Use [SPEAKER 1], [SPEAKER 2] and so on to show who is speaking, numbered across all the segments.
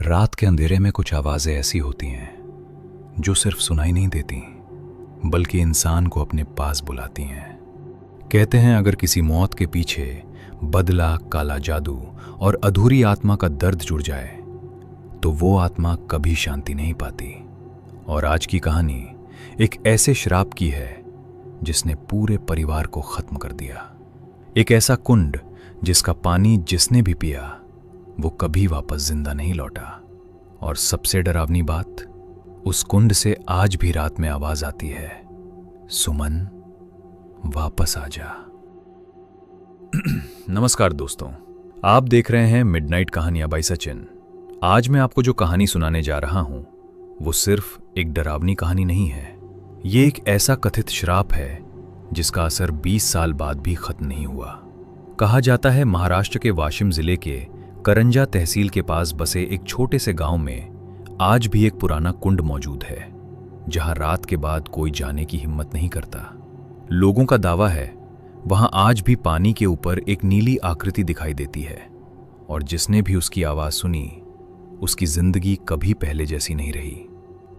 [SPEAKER 1] रात के अंधेरे में कुछ आवाजें ऐसी होती हैं जो सिर्फ सुनाई नहीं देती बल्कि इंसान को अपने पास बुलाती हैं। कहते हैं अगर किसी मौत के पीछे बदला, काला जादू और अधूरी आत्मा का दर्द जुड़ जाए तो वो आत्मा कभी शांति नहीं पाती। और आज की कहानी एक ऐसे श्राप की है जिसने पूरे परिवार को खत्म कर दिया। एक ऐसा कुंड जिसका पानी जिसने भी पिया वो कभी वापस जिंदा नहीं लौटा। और सबसे डरावनी बात, उस कुंड से आज भी रात में आवाज आती है, सुमन वापस आ जा। नमस्कार दोस्तों, आप देख रहे हैं मिडनाइट कहानियां बाय सचिन। आज मैं आपको जो कहानी सुनाने जा रहा हूं वो सिर्फ एक डरावनी कहानी नहीं है। ये एक ऐसा कथित श्राप है जिसका असर 20 साल बाद भी खत्म नहीं हुआ। कहा जाता है महाराष्ट्र के वाशिम जिले के करंजा तहसील के पास बसे एक छोटे से गांव में आज भी एक पुराना कुंड मौजूद है जहां रात के बाद कोई जाने की हिम्मत नहीं करता। लोगों का दावा है वहां आज भी पानी के ऊपर एक नीली आकृति दिखाई देती है और जिसने भी उसकी आवाज सुनी उसकी जिंदगी कभी पहले जैसी नहीं रही।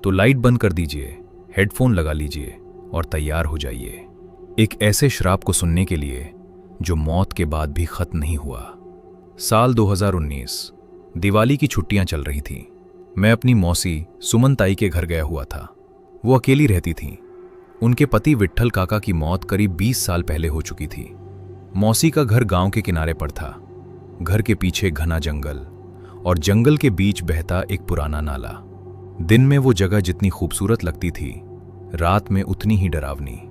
[SPEAKER 1] तो लाइट बंद कर दीजिए, हेडफोन लगा लीजिए और तैयार हो जाइए एक ऐसे श्राप को सुनने के लिए जो मौत के बाद भी खत्म नहीं हुआ। साल 2019, दिवाली की छुट्टियां चल रही थीं। मैं अपनी मौसी सुमन ताई के घर गया हुआ था। वो अकेली रहती थीं। उनके पति विट्ठल काका की मौत करीब 20 साल पहले हो चुकी थी। मौसी का घर गांव के किनारे पर था। घर के पीछे घना जंगल और जंगल के बीच बहता एक पुराना नाला। दिन में वो जगह जितनी खूबसूरत लगती थी, रात में उतनी ही डरावनी।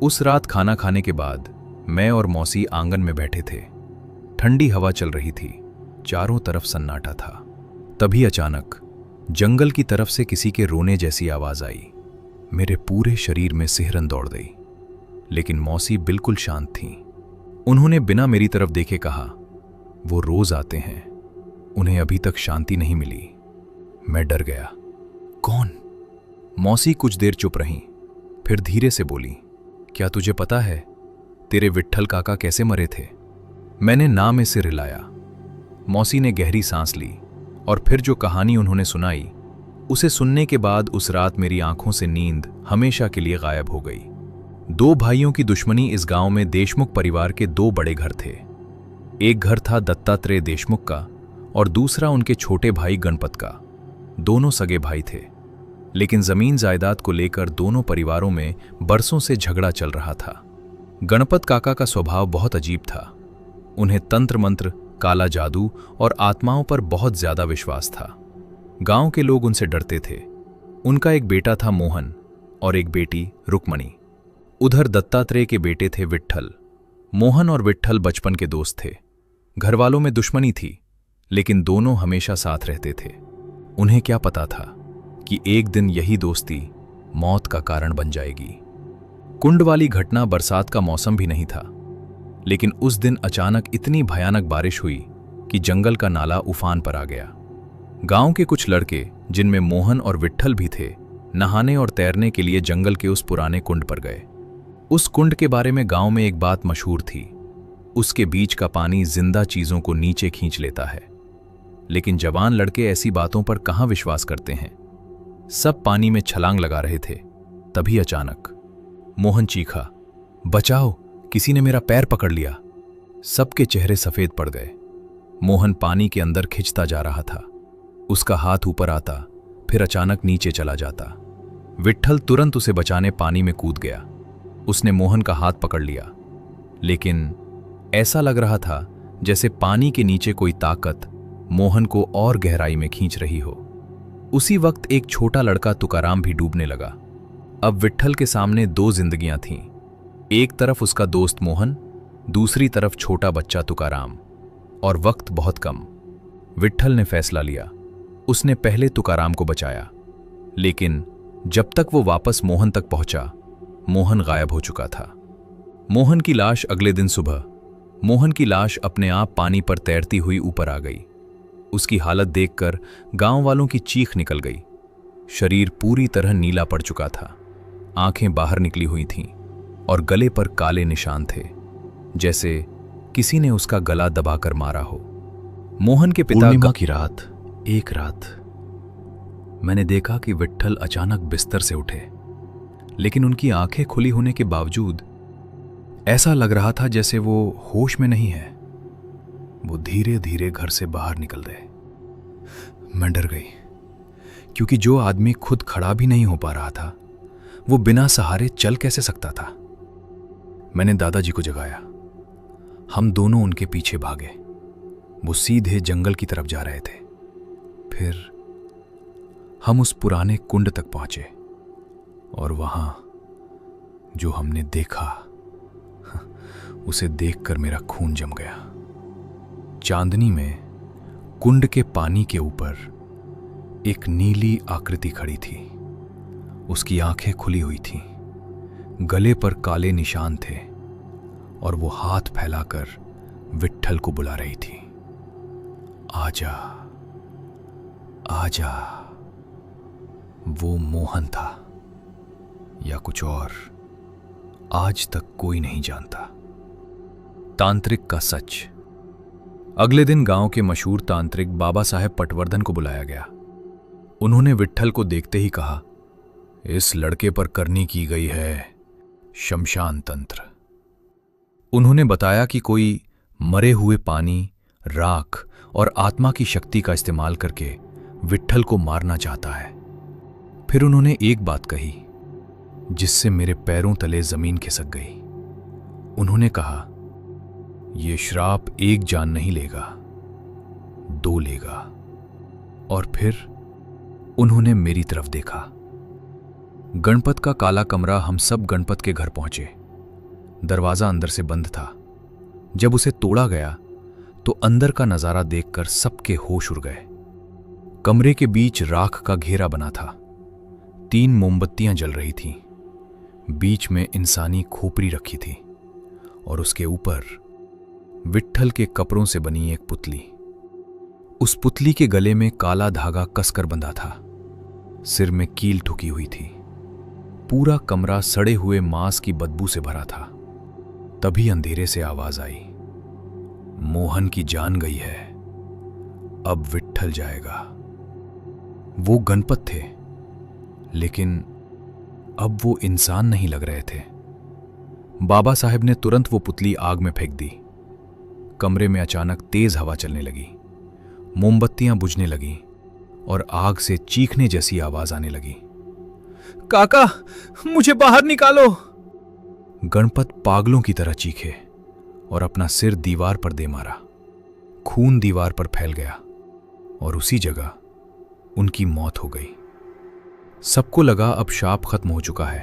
[SPEAKER 1] उस रात खाना खाने के बाद मैं और मौसी आंगन में बैठे थे। ठंडी हवा चल रही थी, चारों तरफ सन्नाटा था। तभी अचानक जंगल की तरफ से किसी के रोने जैसी आवाज आई। मेरे पूरे शरीर में सिहरन दौड़ गई, लेकिन मौसी बिल्कुल शांत थीं। उन्होंने बिना मेरी तरफ देखे कहा, वो रोज आते हैं, उन्हें अभी तक शांति नहीं मिली। मैं डर गया। कौन? मौसी कुछ देर चुप रहीं, फिर धीरे से बोली, क्या तुझे पता है तेरे विट्ठल काका कैसे मरे थे? मैंने ना में सिर हिलाया। मौसी ने गहरी सांस ली और फिर जो कहानी उन्होंने सुनाई उसे सुनने के बाद उस रात मेरी आंखों से नींद हमेशा के लिए गायब हो गई। 2 भाइयों की दुश्मनी इस गांव में देशमुख परिवार के 2 बड़े घर थे। एक घर था दत्तात्रेय देशमुख का और दूसरा उनके छोटे भाई गणपत का। दोनों सगे भाई थे, लेकिन जमीन जायदाद को लेकर दोनों परिवारों में बरसों से झगड़ा चल रहा था। गणपत काका का स्वभाव बहुत अजीब था। उन्हें तंत्र मंत्र, काला जादू और आत्माओं पर बहुत ज्यादा विश्वास था। गांव के लोग उनसे डरते थे। उनका एक बेटा था मोहन और एक बेटी रुक्मणी। उधर दत्तात्रेय के बेटे थे विट्ठल। मोहन और विट्ठल बचपन के दोस्त थे। घर वालों में दुश्मनी थी, लेकिन दोनों हमेशा साथ रहते थे। उन्हें क्या पता था कि एक दिन यही दोस्ती मौत का कारण बन जाएगी। कुंड वाली घटना बरसात का मौसम भी नहीं था, लेकिन उस दिन अचानक इतनी भयानक बारिश हुई कि जंगल का नाला उफान पर आ गया। गांव के कुछ लड़के, जिनमें मोहन और विट्ठल भी थे, नहाने और तैरने के लिए जंगल के उस पुराने कुंड पर गए। उस कुंड के बारे में गांव में एक बात मशहूर थी, उसके बीच का पानी जिंदा चीजों को नीचे खींच लेता है। लेकिन जवान लड़के ऐसी बातों पर कहां विश्वास करते हैं। सब पानी में छलांग लगा रहे थे। तभी अचानक मोहन चीखा, बचाओ, किसी ने मेरा पैर पकड़ लिया। सबके चेहरे सफेद पड़ गए। मोहन पानी के अंदर खिंचता जा रहा था। उसका हाथ ऊपर आता, फिर अचानक नीचे चला जाता। विट्ठल तुरंत उसे बचाने पानी में कूद गया। उसने मोहन का हाथ पकड़ लिया, लेकिन ऐसा लग रहा था जैसे पानी के नीचे कोई ताकत मोहन को और गहराई में खींच रही हो। उसी वक्त एक छोटा लड़का तुकाराम भी डूबने लगा। अब विट्ठल के सामने 2 जिंदगियां थीं। एक तरफ उसका दोस्त मोहन, दूसरी तरफ छोटा बच्चा तुकाराम, और वक्त बहुत कम। विट्ठल ने फैसला लिया। उसने पहले तुकाराम को बचाया, लेकिन जब तक वो वापस मोहन तक पहुंचा, मोहन गायब हो चुका था। मोहन की लाश अगले दिन सुबह, मोहन की लाश अपने आप पानी पर तैरती हुई ऊपर आ गई। उसकी हालत देखकर गांव वालों की चीख निकल गई। शरीर पूरी तरह नीला पड़ चुका था, आंखें बाहर निकली हुई थीं और गले पर काले निशान थे, जैसे किसी ने उसका गला दबाकर मारा हो। मोहन के पिता
[SPEAKER 2] पूर्णिमा की रात
[SPEAKER 1] एक रात मैंने देखा कि विट्ठल अचानक बिस्तर से उठे, लेकिन उनकी आंखें खुली होने के बावजूद ऐसा लग रहा था जैसे वो होश में नहीं है। वो धीरे धीरे घर से बाहर निकल रहे। मैं डर गई, क्योंकि जो आदमी खुद खड़ा भी नहीं हो पा रहा था, वो बिना सहारे चल कैसे सकता था। मैंने दादाजी को जगाया। हम दोनों उनके पीछे भागे। वो सीधे जंगल की तरफ जा रहे थे। फिर हम उस पुराने कुंड तक पहुंचे और वहां जो हमने देखा, उसे देखकर मेरा खून जम गया। चांदनी में कुंड के पानी के ऊपर एक नीली आकृति खड़ी थी। उसकी आंखें खुली हुई थीं, गले पर काले निशान थे और वो हाथ फैलाकर विट्ठल को बुला रही थी। आजा, आजा। वो मोहन था या कुछ और, आज तक कोई नहीं जानता। तांत्रिक का सच। अगले दिन गांव के मशहूर तांत्रिक बाबा साहेब पटवर्धन को बुलाया गया। उन्होंने विट्ठल को देखते ही कहा, इस लड़के पर करनी की गई है शमशान तंत्र। उन्होंने बताया कि कोई मरे हुए पानी, राख और आत्मा की शक्ति का इस्तेमाल करके विट्ठल को मारना चाहता है। फिर उन्होंने एक बात कही जिससे मेरे पैरों तले जमीन खिसक गई। उन्होंने कहा, यह श्राप एक जान नहीं लेगा, 2 लेगा। और फिर उन्होंने मेरी तरफ देखा। गणपत का काला कमरा। हम सब गणपत के घर पहुंचे। दरवाजा अंदर से बंद था। जब उसे तोड़ा गया तो अंदर का नजारा देखकर सबके होश उड़ गए। कमरे के बीच राख का घेरा बना था। 3 मोमबत्तियां जल रही थीं। बीच में इंसानी खोपड़ी रखी थी और उसके ऊपर विट्ठल के कपड़ों से बनी एक पुतली। उस पुतली के गले में काला धागा कसकर बंधा था। सिर में कील ठुकी हुई थी। पूरा कमरा सड़े हुए मांस की बदबू से भरा था। तभी अंधेरे से आवाज आई, मोहन की जान गई है, अब विट्ठल जाएगा। वो गणपत थे, लेकिन अब वो इंसान नहीं लग रहे थे। बाबा साहेब ने तुरंत वो पुतली आग में फेंक दी। कमरे में अचानक तेज हवा चलने लगी। मोमबत्तियां बुझने लगीं और आग से चीखने जैसी आवाज आने लगी। काका, मुझे बाहर निकालो। गणपत पागलों की तरह चीखे और अपना सिर दीवार पर दे मारा। खून दीवार पर फैल गया और उसी जगह उनकी मौत हो गई। सबको लगा अब शाप खत्म हो चुका है,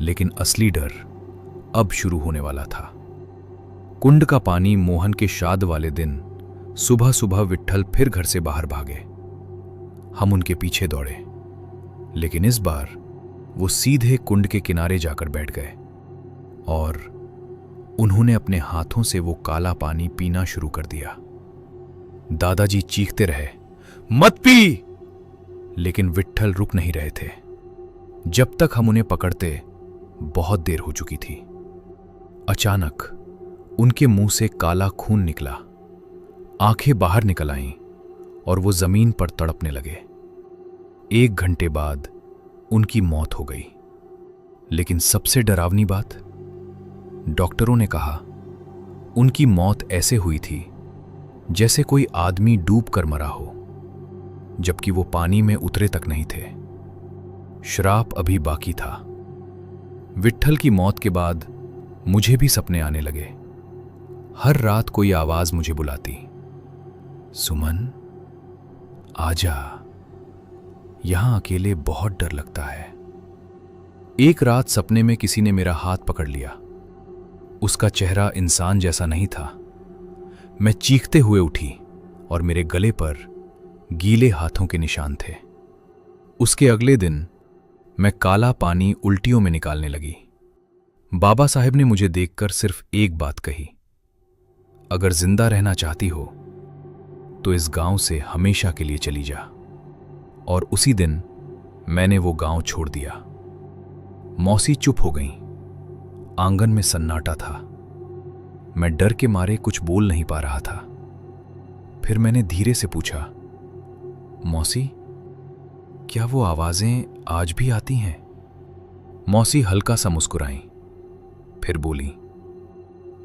[SPEAKER 1] लेकिन असली डर अब शुरू होने वाला था। कुंड का पानी मोहन के श्राद्ध वाले दिन सुबह सुबह विट्ठल फिर घर से बाहर भागे। हम उनके पीछे दौड़े, लेकिन इस बार वो सीधे कुंड के किनारे जाकर बैठ गए और उन्होंने अपने हाथों से वो काला पानी पीना शुरू कर दिया। दादाजी चीखते रहे, मत पी! लेकिन विट्ठल रुक नहीं रहे थे। जब तक हम उन्हें पकड़ते बहुत देर हो चुकी थी। अचानक उनके मुंह से काला खून निकला, आंखें बाहर निकल आईं और वो जमीन पर तड़पने लगे। 1 घंटे बाद उनकी मौत हो गई। लेकिन सबसे डरावनी बात, डॉक्टरों ने कहा उनकी मौत ऐसे हुई थी जैसे कोई आदमी डूब कर मरा हो, जबकि वो पानी में उतरे तक नहीं थे। श्राप अभी बाकी था। विट्ठल की मौत के बाद मुझे भी सपने आने लगे। हर रात कोई आवाज मुझे बुलाती, सुमन आजा, यहां अकेले बहुत डर लगता है। एक रात सपने में किसी ने मेरा हाथ पकड़ लिया। उसका चेहरा इंसान जैसा नहीं था। मैं चीखते हुए उठी और मेरे गले पर गीले हाथों के निशान थे। उसके अगले दिन मैं काला पानी उल्टियों में निकालने लगी। बाबा साहेब ने मुझे देखकर सिर्फ एक बात कही, अगर जिंदा रहना चाहती हो तो इस गांव से हमेशा के लिए चली जा। और उसी दिन मैंने वो गांव छोड़ दिया। मौसी चुप हो गईं। आंगन में सन्नाटा था। मैं डर के मारे कुछ बोल नहीं पा रहा था। फिर मैंने धीरे से पूछा, मौसी, क्या वो आवाजें आज भी आती हैं? मौसी हल्का सा मुस्कुराईं, फिर बोली,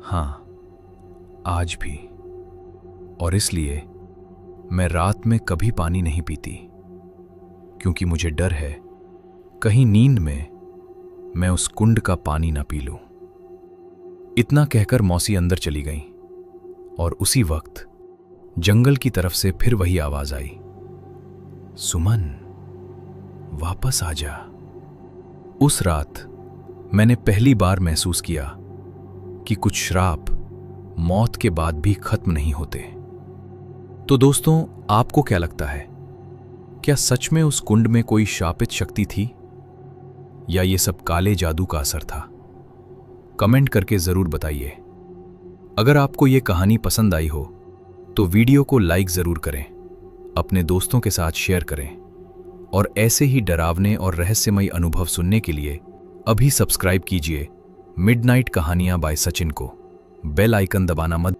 [SPEAKER 1] हां, आज भी। और इसलिए मैं रात में कभी पानी नहीं पीती, क्योंकि मुझे डर है कहीं नींद में मैं उस कुंड का पानी ना पी लूं। इतना कहकर मौसी अंदर चली गईं और उसी वक्त जंगल की तरफ से फिर वही आवाज आई, सुमन, वापस आ जा। उस रात मैंने पहली बार महसूस किया कि कुछ श्राप मौत के बाद भी खत्म नहीं होते। तो दोस्तों, आपको क्या लगता है, क्या सच में उस कुंड में कोई शापित शक्ति थी, या ये सब काले जादू का असर था? कमेंट करके जरूर बताइए। अगर आपको ये कहानी पसंद आई हो तो वीडियो को लाइक जरूर करें, अपने दोस्तों के साथ शेयर करें, और ऐसे ही डरावने और रहस्यमयी अनुभव सुनने के लिए अभी सब्सक्राइब कीजिए मिडनाइट कहानियां बाय सचिन को। बेल आइकन दबाना मत